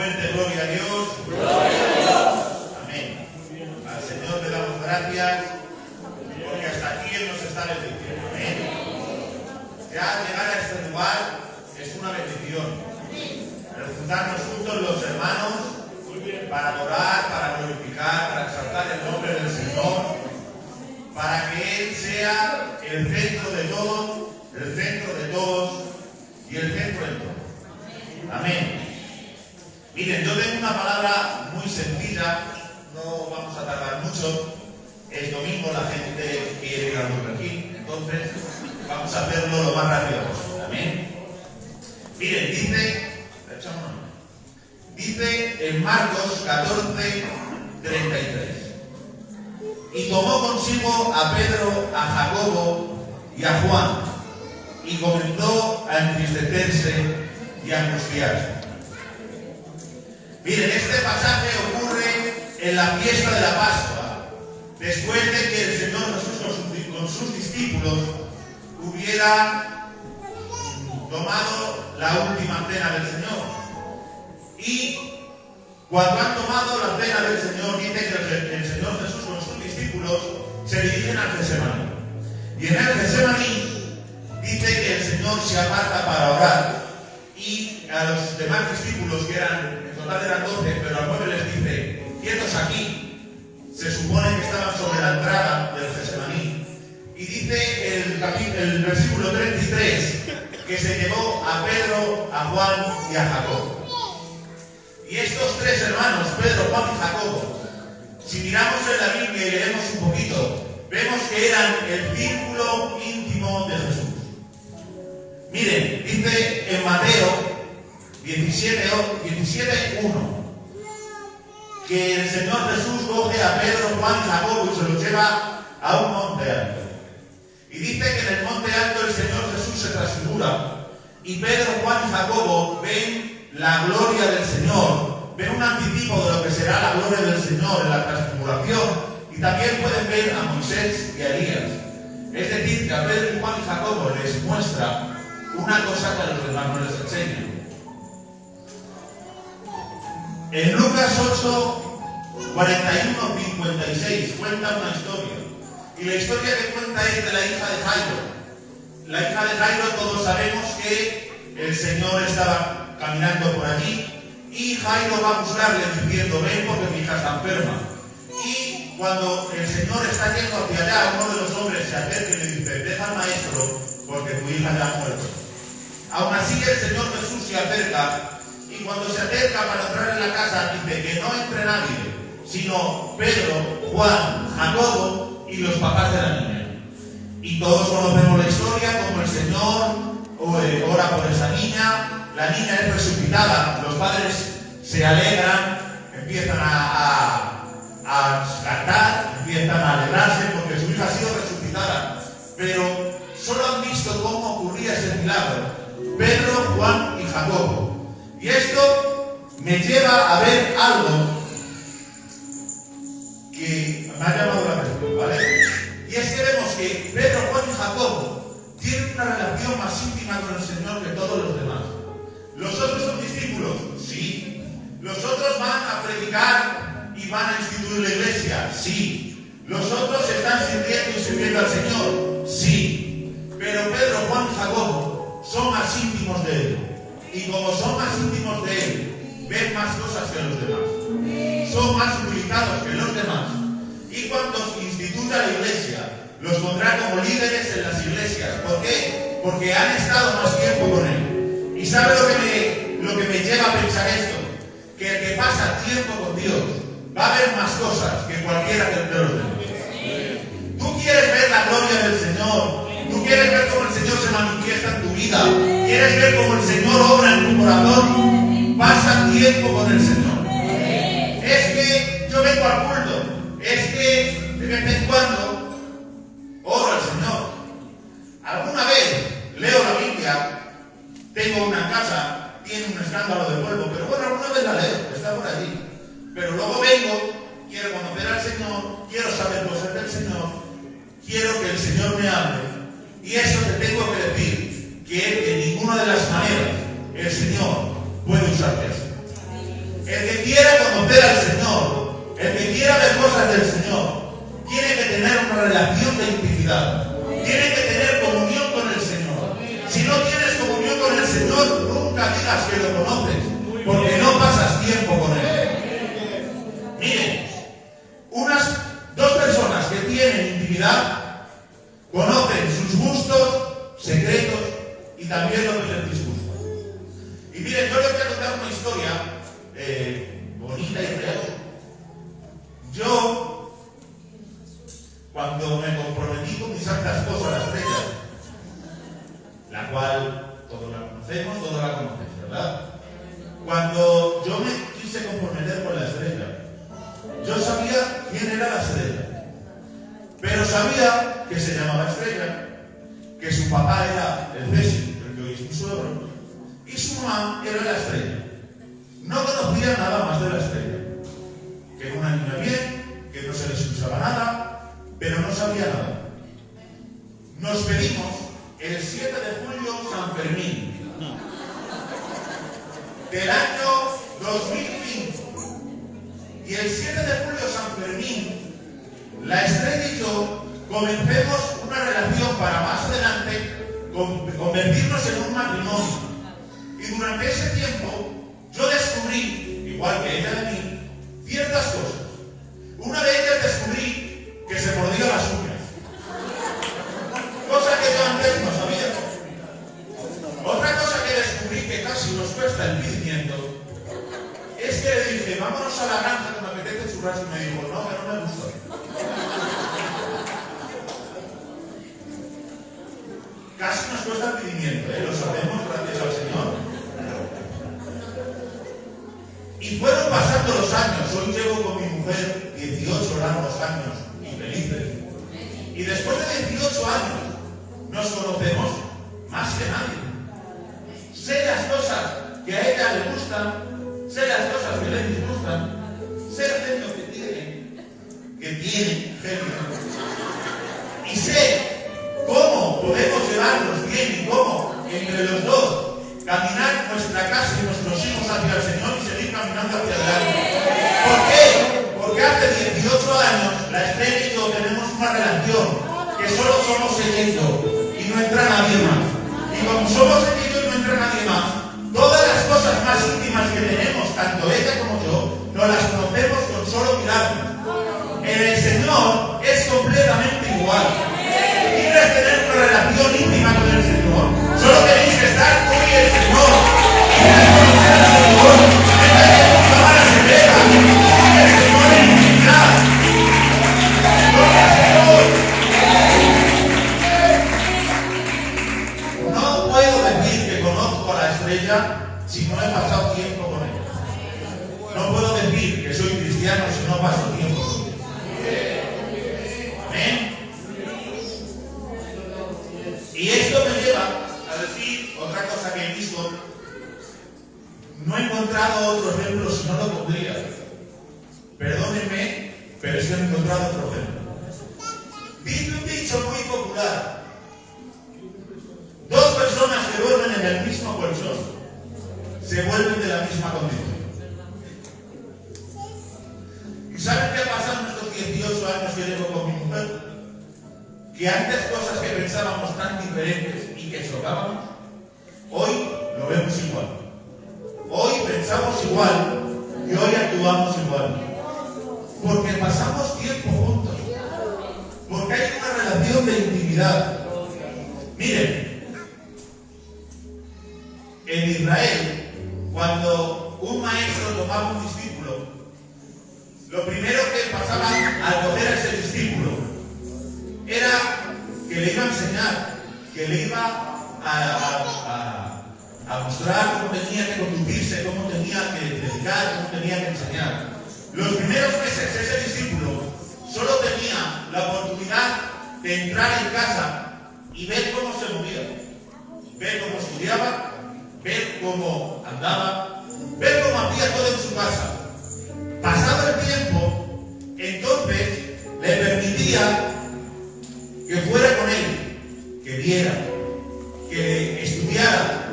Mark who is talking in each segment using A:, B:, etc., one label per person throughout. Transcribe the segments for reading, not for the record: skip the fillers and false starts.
A: fuerte gloria a Dios. Amén. Al Señor le damos gracias porque hasta aquí Él nos está bendiciendo. Amén. Ya llegar a este lugar es una bendición. Juntarnos juntos los hermanos para adorar, para glorificar, para exaltar el nombre del Señor, para que Él sea el centro de todos, el centro de todos y el centro de todos. Amén. Miren, yo tengo una palabra muy sencilla, no vamos a tardar mucho. Es domingo, la gente quiere ir al Burger King, entonces vamos a hacerlo lo más rápido posible. Amén. Miren, dice en Marcos 14:33. Y tomó consigo a Pedro, a Jacobo y a Juan, y comenzó a entristecerse y a angustiarse. Miren, este pasaje ocurre en la fiesta de la Pascua, después de que el Señor Jesús con sus discípulos hubiera tomado la última cena del Señor. Y cuando han tomado la cena del Señor, dice que el Señor Jesús con sus discípulos se dirigen al Getsemaní. Y en el Getsemaní dice que el Señor se aparta para orar. Y a los demás discípulos, que en total eran 12, pero a 9 les dice: quietos aquí. Se supone que estaban sobre la entrada del Getsemaní. Y dice el versículo 33 que se llevó a Pedro, a Juan y a Jacobo. Y estos tres hermanos, Pedro, Juan y Jacobo, si miramos en la Biblia y leemos un poquito, vemos que eran el círculo íntimo de Jesús. Miren, dice en Mateo 17:1 que el Señor Jesús coge a Pedro, Juan y Jacobo y se los lleva a un monte alto. Y dice que en el monte alto el Señor Jesús se transfigura y Pedro, Juan y Jacobo ven la gloria del Señor, ven un anticipo de lo que será la gloria del Señor en la transfiguración, y también pueden ver a Moisés y a Elías. Es decir, que a Pedro, Juan y Jacobo les muestra una cosa que a los demás no les enseña. En Lucas 8:41-56 cuenta una historia, y la historia que cuenta es de la hija de Jairo. La hija de Jairo, todos sabemos que el Señor estaba caminando por allí y Jairo va a buscarle diciendo: ven porque mi hija está enferma. Y cuando el Señor está yendo hacia allá, uno de los hombres se acerca y le dice: deja al maestro porque tu hija ya ha muerto. Aún así el Señor Jesús se acerca, y cuando se acerca para entrar en la casa dice que no entre nadie, sino Pedro, Juan, Jacobo y los papás de la niña. Y todos conocemos la historia, como el Señor ora por esa niña. La niña es resucitada, los padres se alegran, empiezan a cantar, empiezan a alegrarse porque su hija ha sido resucitada. Pero solo han visto cómo ocurría ese milagro Pedro, Juan y Jacobo. Y esto me lleva a ver algo que me ha llamado la atención, ¿vale? Y es que vemos que Pedro, Juan y Jacobo tienen una relación más íntima con el Señor que todos los demás. ¿Los otros son discípulos? Sí. ¿Los otros van a predicar y van a instituir la iglesia? Sí. ¿Los otros están sirviendo y sirviendo al Señor? Sí. Pero Pedro, Juan y Jacobo son más íntimos de Él. Y como son más íntimos de Él, ven más cosas que los demás. Son más utilizados que los demás. Y cuando instituya la iglesia, los pondrá como líderes en las iglesias. ¿Por qué? Porque han estado más tiempo con Él. ¿Y sabe lo que me lleva a pensar esto? Que el que pasa tiempo con Dios va a ver más cosas que cualquiera de los demás. Tú quieres ver la gloria del Señor, tú quieres ver cómo el Señor se manifiesta en tu vida, quieres ver cómo el Señor obra en tu corazón, pasa tiempo con el Señor. Es que yo vengo al culto, es que de vez en cuando oro al Señor. Alguna vez leo la Biblia. Tengo una casa, tiene un escándalo de polvo, pero bueno, alguna vez la leo, está por allí. Pero luego vengo, quiero conocer al Señor, quiero saber cosas del Señor, quiero que el Señor me hable. Y eso te tengo que decir, que de ninguna de las maneras el Señor puede usarte así. El que quiera conocer al Señor, el que quiera ver cosas del Señor, tiene que tener una relación de intimidad. Tiene que tener comunión con el Señor. Si no tienes comunión con el Señor, nunca digas que lo conoces, porque no pasas tiempo con Él. Miren, dos personas que tienen intimidad conocen sus gustos, secretos y también lo que les disgusta. Y miren, yo les voy a contar una historia bonita y real. Yo, cuando me comprometí con mi santa esposa, la Estrella, la cual todos la conocéis, ¿verdad? Cuando yo me quise comprometer con la Estrella, yo sabía quién era la Estrella, pero sabía que se llamaba Estrella, que su papá era el Cesi, el que hoy es mi suegro, y su mamá era la Estrella. No conocía nada más de la Estrella, que era una niña bien, que no se les usaba nada, pero no sabía nada. Nos pedimos el 7 de julio San Fermín del año 2005, y el 7 de julio San Fermín, la Estrella y yo comencemos una relación para más adelante convertirnos en un matrimonio. Y durante ese tiempo yo descubrí, igual que ella de mí, ciertas cosas. Una de ellas descubrí que se mordía las uñas, cosa que yo antes no sabía. Otra cosa que descubrí que casi nos cuesta el pimiento es que le dije, vámonos a la granja que me apetece churrasco, y me dijo, no, que no me gusta. Casi nos cuesta el pimiento, lo sabemos, gracias al Señor. Y fueron pasando los años. Hoy llevo con mi mujer 18 largos años y felices. Y después de 18 años nos conocemos más que nadie. Sé las cosas que a ella le gustan, sé las cosas que le disgustan, sé el genio que tiene genio. Y sé cómo podemos llevarnos bien y cómo entre los dos caminar nuestra casa y nuestros hijos hacia el Señor y seguir caminando hacia adelante. ¿Por qué? Porque hace 18 años la Estrella y yo tenemos una relación que solo somos ella y yo, y no entra nadie más. Y como somos ella y yo y no entra nadie más, todas las cosas más íntimas que tenemos, tanto ella como yo, nos las conocemos con solo mirarnos. En el Señor es completamente igual. ¿Quieres tener una relación íntima con el Señor? Solo tenéis que estar con el Señor. ¿Quieres conocer al Señor? Tenéis que buscar la secreta. El Señor en intimidad. Gloria al Señor. No puedo decir que conozco a la Estrella si no he pasado tiempo con ella. No puedo decir que soy cristiano si no paso tiempo con ella. Amén. Y esto me lleva a decir otra cosa que he visto. No he encontrado otro ejemplo, si no lo pondría. Perdónenme, pero es que no he encontrado otro ejemplo. Dice un dicho muy popular: dos personas que duermen en el mismo colchón se vuelven de la misma condición. ¿Y saben qué ha pasado en estos 18 años que llevo con mi mujer? Que antes cosas que pensábamos tan diferentes y que chocábamos, hoy lo vemos igual. Hoy pensamos igual y hoy actuamos igual. Porque pasamos tiempo juntos. Porque hay una relación de intimidad. Miren, en Israel, cuando un maestro tomaba un discípulo, lo primero que pasaba al coger a ese discípulo era que le iba a enseñar, que le iba a mostrar cómo tenía que conducirse, cómo tenía que predicar, cómo tenía que enseñar. Los primeros meses ese discípulo solo tenía la oportunidad de entrar en casa y ver cómo se movía, ver cómo estudiaba, ver cómo andaba, ver cómo hacía todo en su casa. Pasado el tiempo, entonces le permitía que fuera con él, que viera, que estudiara,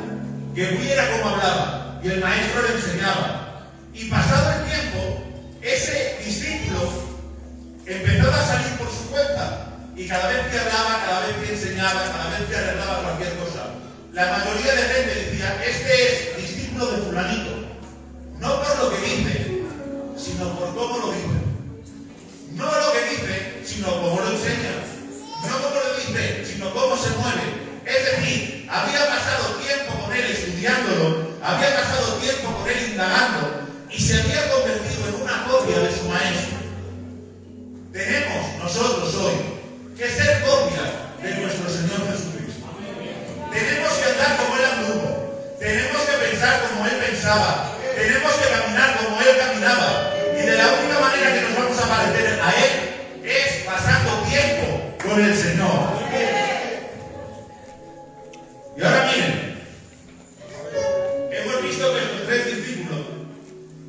A: que viera cómo hablaba, y el maestro le enseñaba. Y pasado el tiempo, ese discípulo empezaba a salir por su cuenta. Y cada vez que hablaba, cada vez que enseñaba, cada vez que arreglaba cualquier cosa, la mayoría de gente decía, este es discípulo de fulanito. No por lo que dice, sino por cómo lo dice. No lo que dice, sino cómo lo enseña. No como lo dice, sino cómo se mueve. Es decir, había pasado tiempo con él estudiándolo, había pasado tiempo con él indagando y se había convertido en una copia de su maestro. Tenemos nosotros hoy que ser copias de nuestro Señor Jesucristo. Tenemos que andar como Él anduvo. Tenemos que pensar como Él pensaba. Tenemos que caminar como Él caminaba. Y de la única manera que nos vamos a parecer a Él es pasando tiempo con el Señor. Y ahora miren, hemos visto que estos tres discípulos,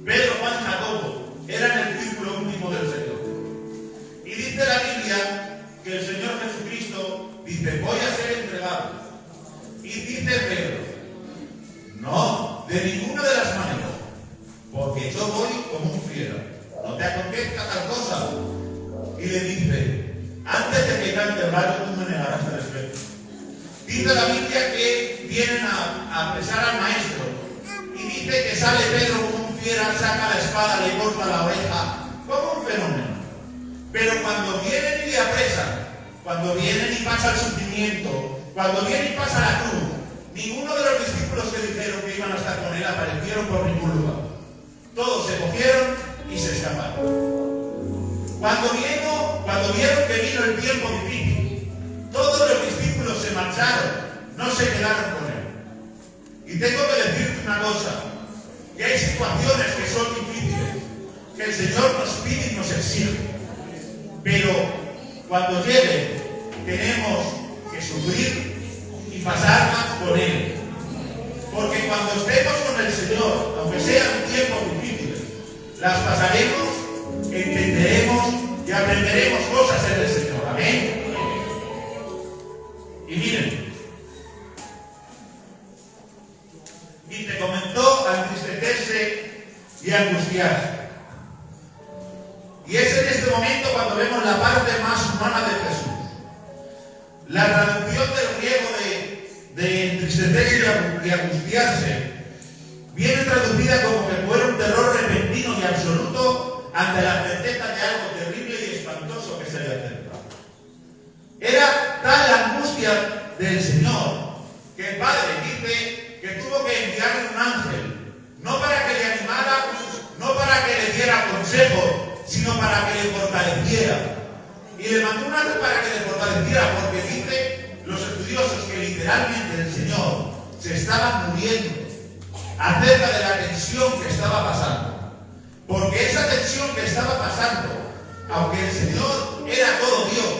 A: Pedro, Juan y Jacobo, eran el discípulo último del Señor. Y dice la Biblia que el Señor Jesucristo dice, voy a ser entregado. Y dice Pedro, no, de ninguna de las maneras, porque yo voy como un fiera, no te acontezca tal cosa. Y le dice, antes de que cante el gallo, tú me negarás tres veces. Dice la Biblia que vienen a apresar al maestro y dice que sale Pedro como un fiera, saca la espada, le corta la oreja, como un fenómeno. Pero cuando vienen y le apresan, cuando vienen y pasa el sufrimiento, cuando viene y pasa la cruz, ninguno de los discípulos que dijeron que iban a estar con él aparecieron por ningún lugar. Todos se cogieron y se escaparon. Cuando vieron que vino el tiempo difícil, todos los discípulos se marcharon, no se quedaron con él. Y tengo que decirte una cosa, que hay situaciones que son difíciles, que el Señor nos pide y nos exige. Pero cuando llegue, tenemos que sufrir y pasarlas con Él. Porque cuando estemos con el Señor, aunque sean tiempos difíciles, las pasaremos, entenderemos y aprenderemos cosas en el Señor. Amén. Y miren, y te comenzó a entristecerse y a angustiarse. Y es en este momento cuando vemos la parte más humana de Jesús. La traducción del griego de entristecerse y angustiarse viene traducida como que fuera un terror repentino y absoluto ante la certeza de algo terrible y espantoso que se le acerca. Era tal la angustia del Señor que el Padre dice que tuvo que enviarle un ángel, no para que le animara, no para que le diera consejo, sino para que le fortaleciera. Y le mandó un ángel para que le fortaleciera, porque dice los estudiosos que literalmente el Señor se estaba muriendo acerca de la tensión que estaba pasando. Porque esa tensión que estaba pasando, aunque el Señor era todo Dios,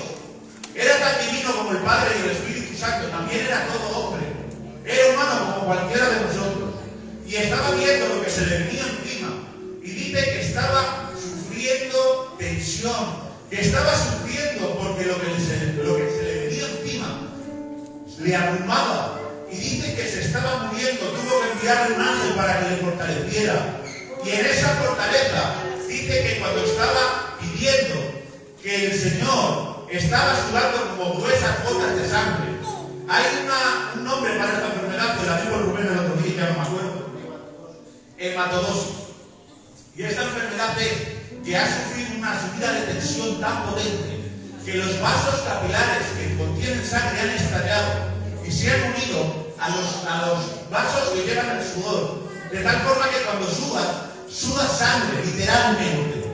A: era tan divino como el Padre y el Espíritu Santo, también era todo hombre, era humano como cualquiera de nosotros, y estaba viendo lo que se le venía encima, y dice que estaba sufriendo tensión, que estaba sufriendo porque lo que se le venía encima le abrumaba, y dice que se estaba muriendo, tuvo que enviarle un ángel para que le fortaleciera. Y en esa fortaleza dice que cuando estaba pidiendo que el Señor estaba sudando como gruesas gotas de sangre. Hay un nombre para esta enfermedad que la dijo Rubén el otro día, ya no me acuerdo. Hematodosis. Y esta enfermedad es que ha sufrido una subida de tensión tan potente que los vasos capilares que contienen sangre han estallado y se han unido a los vasos que llevan el sudor. De tal forma que cuando sudas sangre, literalmente.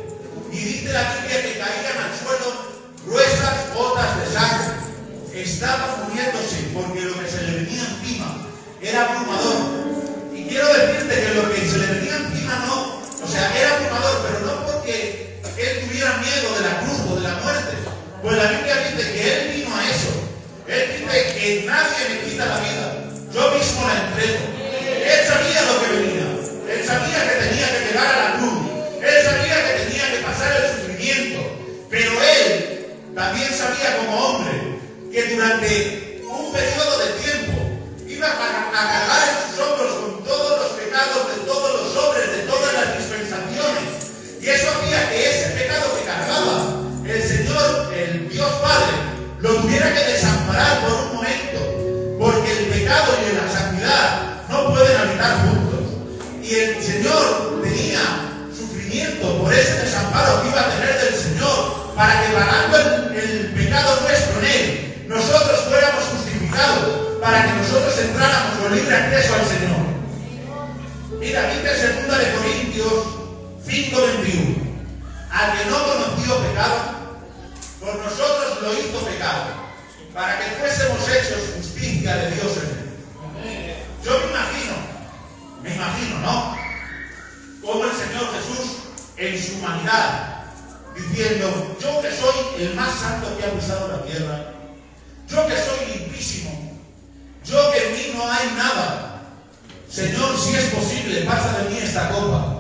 A: Y dice la Biblia que caían al suelo gruesas gotas de sangre. Estaba muriéndose porque lo que se le venía encima era abrumador. Y quiero decirte que lo que se le venía encima era abrumador, pero no porque él tuviera miedo de la cruz o de la muerte. Pues la Biblia dice que él vino a eso. Él dice que nadie me quita la vida, yo mismo la entrego. Él sabía lo que venía. Él sabía que tenía que llegar a la cruz. Él sabía que tenía que pasar el sufrimiento. Pero él también sabía como hombre que durante un periodo de tiempo iba a cargar en sus hombros con todos los pecados de todos los hombres, de todas las dispensaciones el Señor tenía sufrimiento por ese desamparo que iba a tener del Señor, para que pagando el pecado nuestro en Él, nosotros fuéramos justificados, para que nosotros entráramos con libre acceso al Señor. Mira, dice 2 de Corintios 5:21. Al que no conoció pecado, por nosotros lo hizo pecado, para que fuésemos hechos justicia de Dios en Él. Yo me imagino, ¿no? Como el Señor Jesús, en su humanidad, diciendo: yo que soy el más santo que ha pisado la tierra, yo que soy limpísimo, yo que en mí no hay nada, Señor, si es posible, pasa de mí esta copa.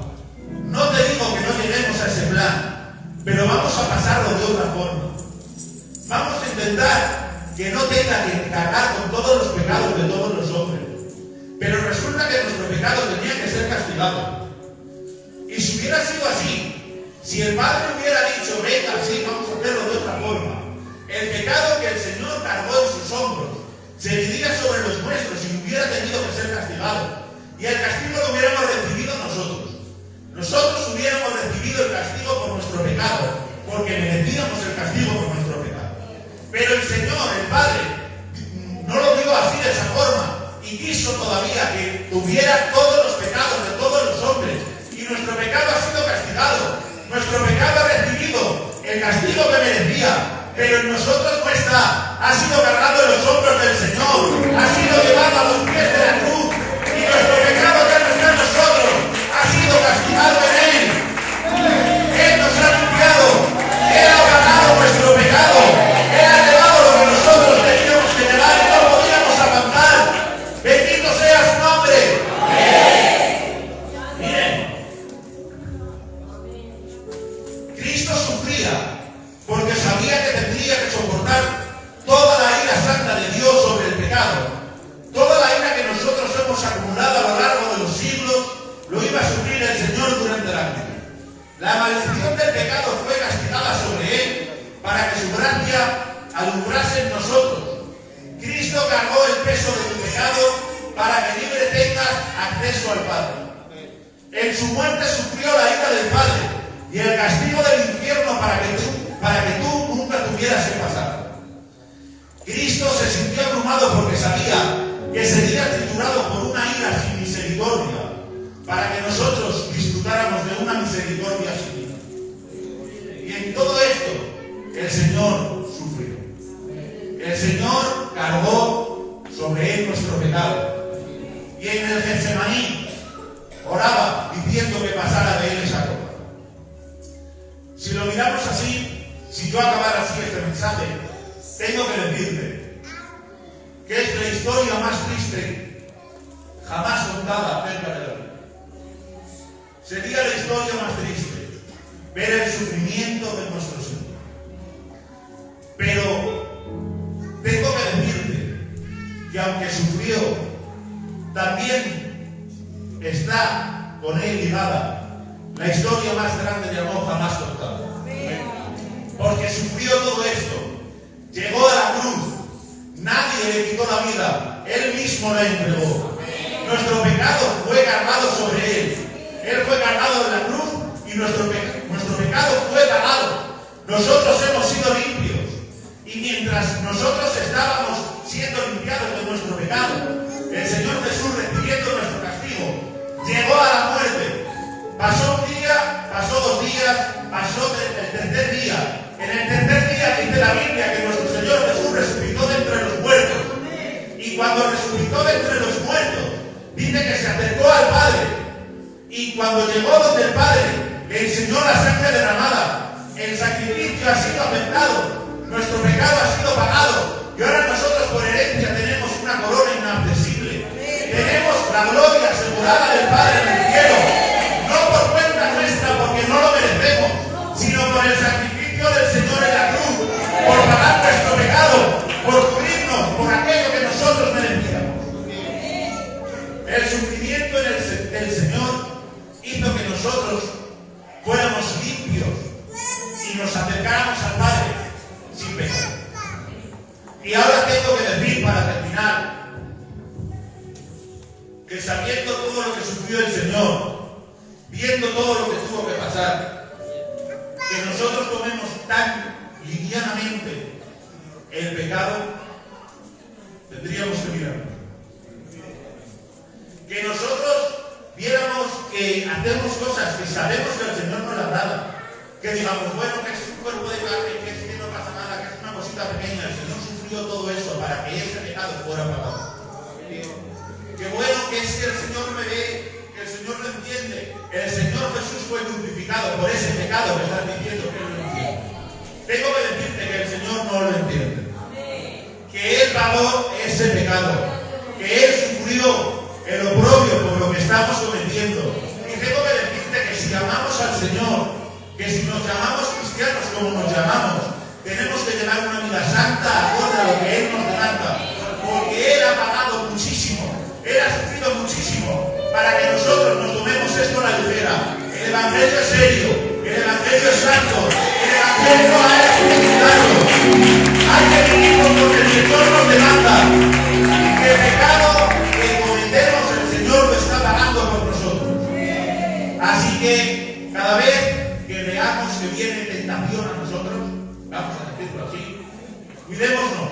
A: No te digo que no lleguemos a ese plan, pero vamos a pasarlo de otra forma. Vamos a intentar que no tenga que cargar con todos los pecados de todos los hombres. Pero resulta que nuestro pecado tenía que ser castigado. Y si hubiera sido así, si el Padre hubiera dicho: venga, sí, vamos a hacerlo de otra forma, el pecado que el Señor cargó en sus hombros se dividía sobre los nuestros y hubiera tenido que ser castigado. Y el castigo lo hubiéramos recibido nosotros. Nosotros hubiéramos recibido el castigo por nuestro pecado, porque merecíamos el castigo por nuestro pecado. Pero el Señor, el Padre, no lo vio así de esa forma y quiso todavía que tuviera todos los pecados de todos los hombres. Y nuestro pecado ha sido castigado. Nuestro pecado ha recibido el castigo que merecía, pero en nosotros no está. Ha sido cargado en los hombros del Señor, ha sido llevado a los pies de la cruz, y nuestro pecado ya no está en nosotros, ha sido castigado en Él. Él nos ha limpiado, Él ha pagado nuestro pecado, Él ha llevado lo que nosotros teníamos que llevar y no podíamos aguantar. Bendito sea su nombre. Miren, Cristo sufría porque sabía que tendría que soportar toda la ira santa de Dios sobre el pecado. Toda la ira que nosotros hemos acumulado a lo largo de los siglos lo iba a sufrir el Señor durante la cruz. La maldición del pecado fue castigada sobre Él para que su gracia alumbrase en nosotros. Cristo cargó el peso de tu pecado para que libre tengas acceso al Padre. En su muerte sufrió la ira del Padre y el castigo del infierno para que tú nunca tuvieras que pasar. Cristo se sintió abrumado porque sabía que sería triturado por una ira sin misericordia, para que nosotros disfrutáramos de una misericordia sin ira. Y en todo esto, el Señor sufrió. El Señor cargó sobre Él nuestro pecado. Y en el Getsemaní oraba diciendo que pasara de Él esa copa. Si lo miramos así, si yo acabara así este mensaje, tengo que decirte que es la historia más triste jamás contada acerca de la vida. Sería la historia más triste ver el sufrimiento de nuestro Señor. Pero tengo que decirte que aunque sufrió, también está con Él ligada la historia más grande de amor jamás contada. Porque sufrió todo esto, llegó a la cruz, nadie le quitó la vida, Él mismo la entregó. Nuestro pecado fue cargado sobre Él. Él fue cargado en la cruz y nuestro pecado fue pagado. Nosotros hemos sido limpios. Y mientras nosotros estábamos siendo limpiados de nuestro pecado, el Señor Jesús, recibiendo nuestro castigo, llegó a la muerte. Pasó un día, pasó 2 días, pasó el tercer día. En el tercer día dice la Biblia que nuestro Señor Jesús resucitó de entre los muertos. Y cuando resucitó de entre los muertos, dice que se acercó al Padre. Y cuando llegó donde el Padre, le enseñó la sangre derramada. El sacrificio ha sido aceptado. Nuestro pecado ha sido pagado. Y ahora nosotros por herencia tenemos una corona inaccesible. Tenemos la gloria asegurada del Padre en el cielo. No por cuenta nuestra, porque no lo merecemos, sino por el sacrificio del Señor en la cruz, por pagar nuestro pecado, por cubrirnos por aquello que nosotros merecíamos. El sufrimiento del Señor hizo que nosotros fuéramos limpios y nos acercáramos al Padre sin pecado. Y ahora tengo que decir, para terminar, que sabiendo todo lo que sufrió el Señor, viendo todo lo que tuvo que pasar, que nosotros tomemos tan livianamente el pecado, tendríamos que mirarnos. Que nosotros viéramos que hacemos cosas que sabemos que al Señor no le agrada, que digamos, bueno, que es un cuerpo de carne, que es que no pasa nada, que es una cosita pequeña, el Señor sufrió todo eso para que ese pecado fuera pagado. Que bueno, que es que el Señor me ve, que el Señor lo entiende, el Señor Jesús fue crucificado por ese pecado que estás diciendo que Él lo entiende. Tengo que decirte que el Señor no lo entiende, que Él pagó ese pecado, que Él sufrió el oprobio por lo que estamos cometiendo. Y tengo que decirte que si amamos al Señor, que si nos llamamos cristianos como nos llamamos, tenemos que llevar una vida santa acorde a lo que Él nos demanda, porque Él ha pagado muchísimo, Él ha sufrido muchísimo, para que nosotros nos tomemos esto a la ligera. El Evangelio es serio, el Evangelio es santo, el Evangelio hay que visitarlo, hay que vivir con lo que el Señor nos demanda, que el pecado que cometemos el Señor lo está pagando por nosotros. Así que cada vez que veamos que viene tentación a nosotros, vamos a decirlo así, cuidémonos,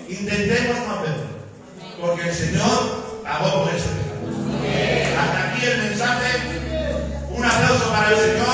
A: intentemos no hacerlo, porque el Señor pagó por ese pecado. Hasta aquí el mensaje. Un aplauso para el Señor.